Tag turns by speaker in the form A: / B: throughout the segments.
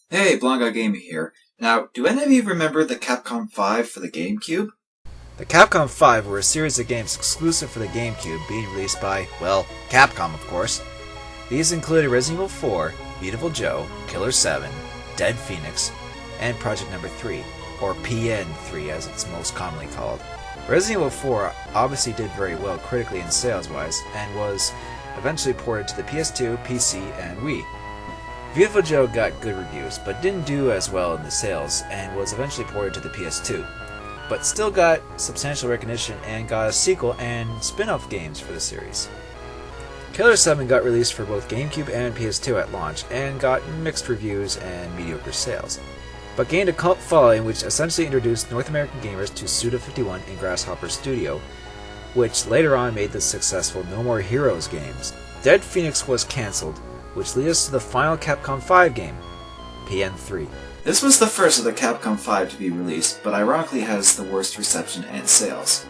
A: Hey, Blondeguygamer here. Now, do any of you remember the Capcom 5 for the Gamecube?
B: The Capcom 5 were a series of games exclusive for the Gamecube being released by, well, Capcom of course. These included Resident Evil 4, Beautiful Joe, Killer 7, Dead Phoenix, and Project No. 3, or P.N.03 as it's most commonly called. Resident Evil 4 obviously did very well critically and sales-wise, and was eventually ported to the PS2, PC, and Wii. Beautiful Joe got good reviews, but didn't do as well in the sales, and was eventually ported to the PS2, but still got substantial recognition and got a sequel and spin-off games for the series. Killer 7 got released for both GameCube and PS2 at launch, and got mixed reviews and mediocre sales, but gained a cult following which essentially introduced North American gamers to Suda51 in Grasshopper Studio, which later on made the successful No More Heroes games. Dead Phoenix was cancelled, which leads us to the final Capcom 5 game, P.N.03.
A: This was the first of the Capcom 5 to be released, but ironically has the worst reception and sales.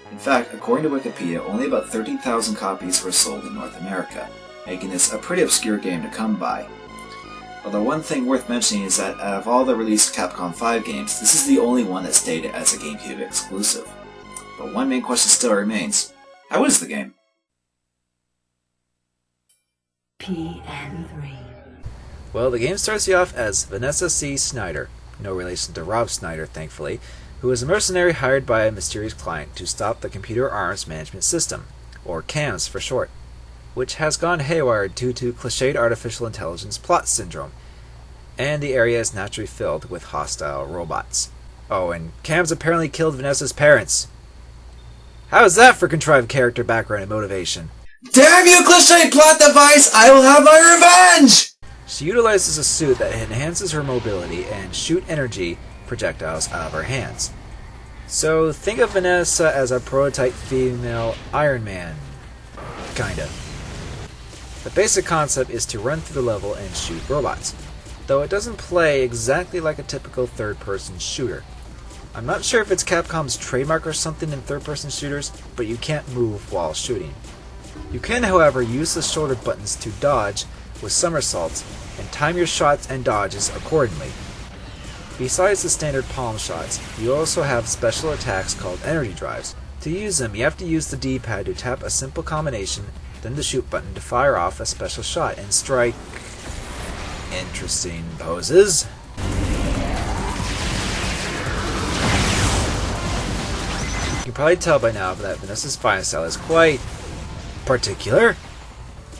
A: In fact, according to Wikipedia, only about 13,000 copies were sold in North America, making this a pretty obscure game to come by. Although one thing worth mentioning is that out of all the released Capcom 5 games, this is the only one that stayed as a GameCube exclusive. But one main question still remains: how is the game?
C: P.N.03.
B: Well, the game starts you off as Vanessa C. Snyder, no relation to Rob Snyder, thankfully, who is a mercenary hired by a mysterious client to stop the Computer Arms Management System, or CAMS for short, which has gone haywire due to cliched artificial intelligence plot syndrome, and the area is naturally filled with hostile robots. Oh, and CAMS apparently killed Vanessa's parents. How is that for contrived character background and motivation?
A: Damn you, cliche plot device! I will have my revenge!
B: She utilizes a suit that enhances her mobility and shoot energy projectiles out of her hands. So think of Vanessa as a prototype female Iron Man. Kinda. The basic concept is to run through the level and shoot robots, though it doesn't play exactly like a typical third-person shooter. I'm not sure if it's Capcom's trademark or something in third-person shooters, but you can't move while shooting. You can, however, use the shoulder buttons to dodge with somersaults and time your shots and dodges accordingly. Besides the standard palm shots, you also have special attacks called energy drives. To use them, you have to use the D-pad to tap a simple combination, then the shoot button to fire off a special shot and strike interesting poses. You can probably tell by now that Vanessa's fighting style is quite particular.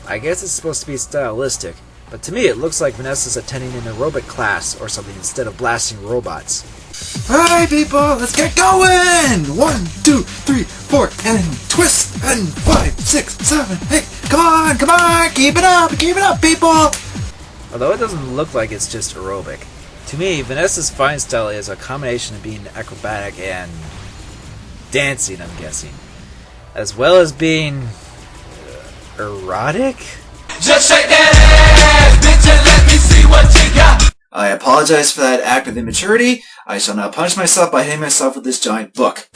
B: I guess it's supposed to be stylistic, but to me it looks like Vanessa's attending an aerobic class or something instead of blasting robots.
D: Alright people, let's get going! 1, 2, 3, 4, and then twist, and 5, 6, 7, 8, come on, keep it up people!
B: Although it doesn't look like it's just aerobic. To me, Vanessa's fighting style is a combination of being acrobatic and dancing, I'm guessing, as well as being erotic?
E: Just shake that ass, bitch, and let me see what you got.
A: I apologize for that act of immaturity. I shall now punish myself by hitting myself with this giant book.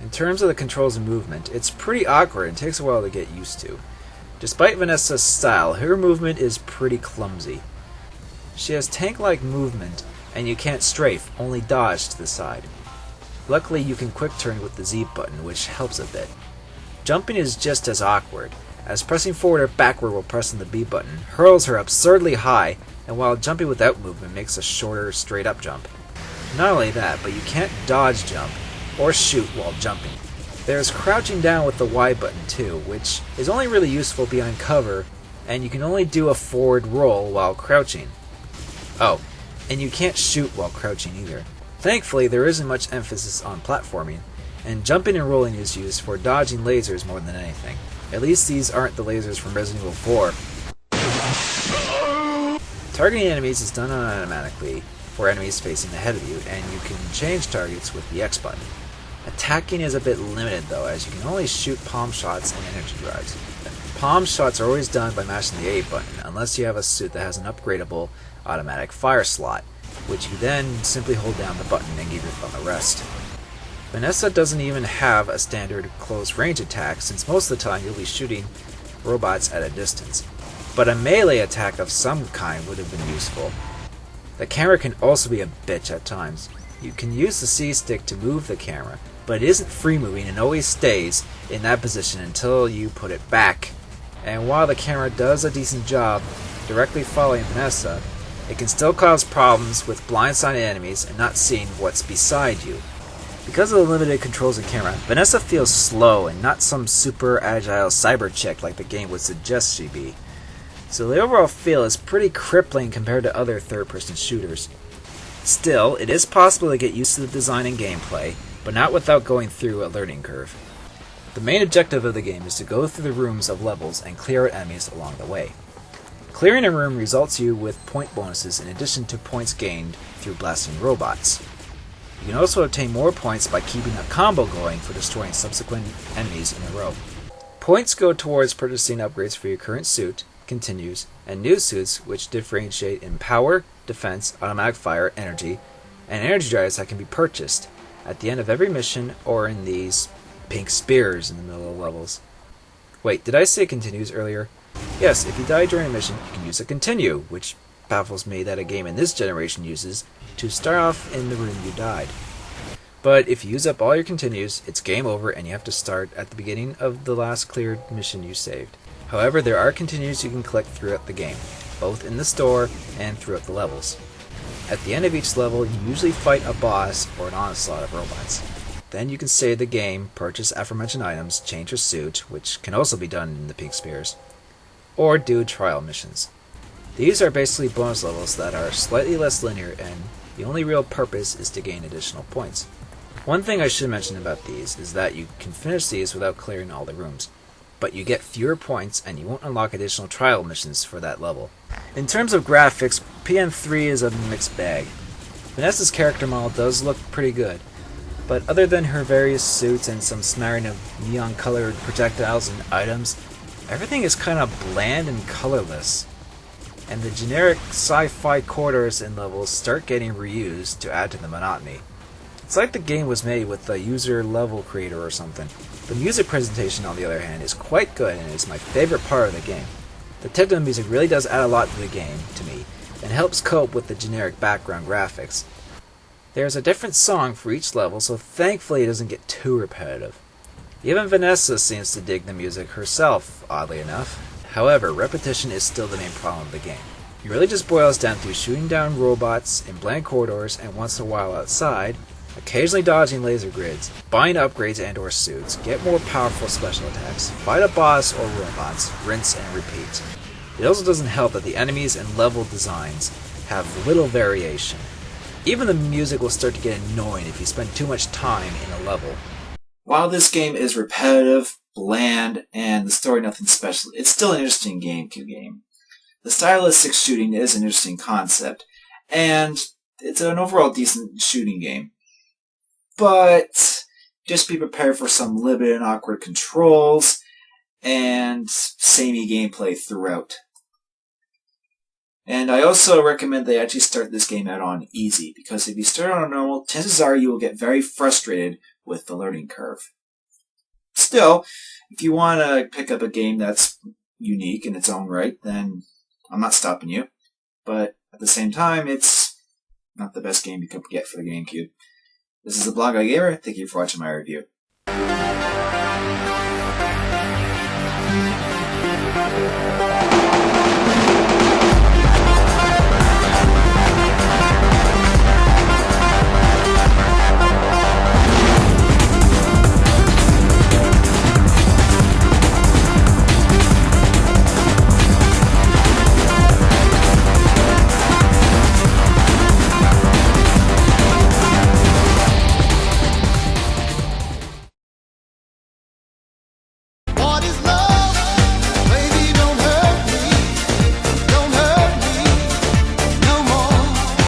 B: In terms of the controls and movement, it's pretty awkward and takes a while to get used to. Despite Vanessa's style, her movement is pretty clumsy. She has tank-like movement, and you can't strafe, only dodge to the side. Luckily, you can quick turn with the Z button, which helps a bit. Jumping is just as awkward, as pressing forward or backward while pressing the B button hurls her absurdly high, and while jumping without movement makes a shorter, straight-up jump. Not only that, but you can't dodge jump or shoot while jumping. There's crouching down with the Y button too, which is only really useful behind cover, and you can only do a forward roll while crouching. Oh, and you can't shoot while crouching either. Thankfully, there isn't much emphasis on platforming, and jumping and rolling is used for dodging lasers more than anything. At least these aren't the lasers from Resident Evil 4. Targeting enemies is done automatically for enemies facing ahead of you, and you can change targets with the X button. Attacking is a bit limited though, as you can only shoot palm shots and energy drives. Palm shots are always done by mashing the A button, unless you have a suit that has an upgradable automatic fire slot, which you then simply hold down the button and give your thumb a rest. Vanessa doesn't even have a standard close range attack, since most of the time you'll be shooting robots at a distance. but a melee attack of some kind would have been useful. The camera can also be a bitch at times. You can use the C-stick to move the camera, but it isn't free moving and always stays in that position until you put it back. And while the camera does a decent job directly following Vanessa, it can still cause problems with blindsided enemies and not seeing what's beside you. Because of the limited controls of camera, Vanessa feels slow and not some super agile cyber chick like the game would suggest she be. So the overall feel is pretty crippling compared to other third-person shooters. Still, it is possible to get used to the design and gameplay, but not without going through a learning curve. The main objective of the game is to go through the rooms of levels and clear out enemies along the way. Clearing a room results you with point bonuses in addition to points gained through blasting robots. You can also obtain more points by keeping a combo going for destroying subsequent enemies in a row. Points go towards purchasing upgrades for your current suit, continues, and new suits which differentiate in power, defense, automatic fire, energy, and energy drives that can be purchased at the end of every mission or in these pink spears in the middle of levels. Wait, did I say continues earlier? Yes, if you die during a mission, you can use a continue, which baffles me that a game in this generation uses to start off in the room you died. But if you use up all your continues, it's game over and you have to start at the beginning of the last cleared mission you saved. However, there are continues you can collect throughout the game, both in the store and throughout the levels. At the end of each level, you usually fight a boss or an onslaught of robots. Then you can save the game, purchase aforementioned items, change your suit, which can also be done in the pink spears, or do trial missions. These are basically bonus levels that are slightly less linear, and the only real purpose is to gain additional points. One thing I should mention about these is that you can finish these without clearing all the rooms, but you get fewer points and you won't unlock additional trial missions for that level. In terms of graphics, P.N.03 is a mixed bag. Vanessa's character model does look pretty good, but other than her various suits and some smattering of neon-colored projectiles and items, everything is kind of bland and colorless. And the generic sci-fi corridors and levels start getting reused to add to the monotony. It's like the game was made with a user level creator or something. The music presentation, on the other hand, is quite good and is my favorite part of the game. The techno music really does add a lot to the game, to me, and helps cope with the generic background graphics. There's a different song for each level, so thankfully it doesn't get too repetitive. Even Vanessa seems to dig the music herself, oddly enough. However, repetition is still the main problem of the game. It really just boils down to shooting down robots in blank corridors and once in a while outside, occasionally dodging laser grids, buying upgrades and or suits, get more powerful special attacks, fight a boss or robots, rinse and repeat. It also doesn't help that the enemies and level designs have little variation. Even the music will start to get annoying if you spend too much time in a level.
A: While this game is repetitive, bland, and the story nothing special, it's still an interesting GameCube game. The stylistic shooting is an interesting concept, and it's an overall decent shooting game. But just be prepared for some limited and awkward controls, and samey gameplay throughout. And I also recommend they actually start this game out on easy, because if you start on normal, chances are you will get very frustrated with the learning curve. Still, if you want to pick up a game that's unique in its own right, then I'm not stopping you. But at the same time, it's not the best game you could get for the GameCube. This is the Blondeguygamer. Thank you for watching my review.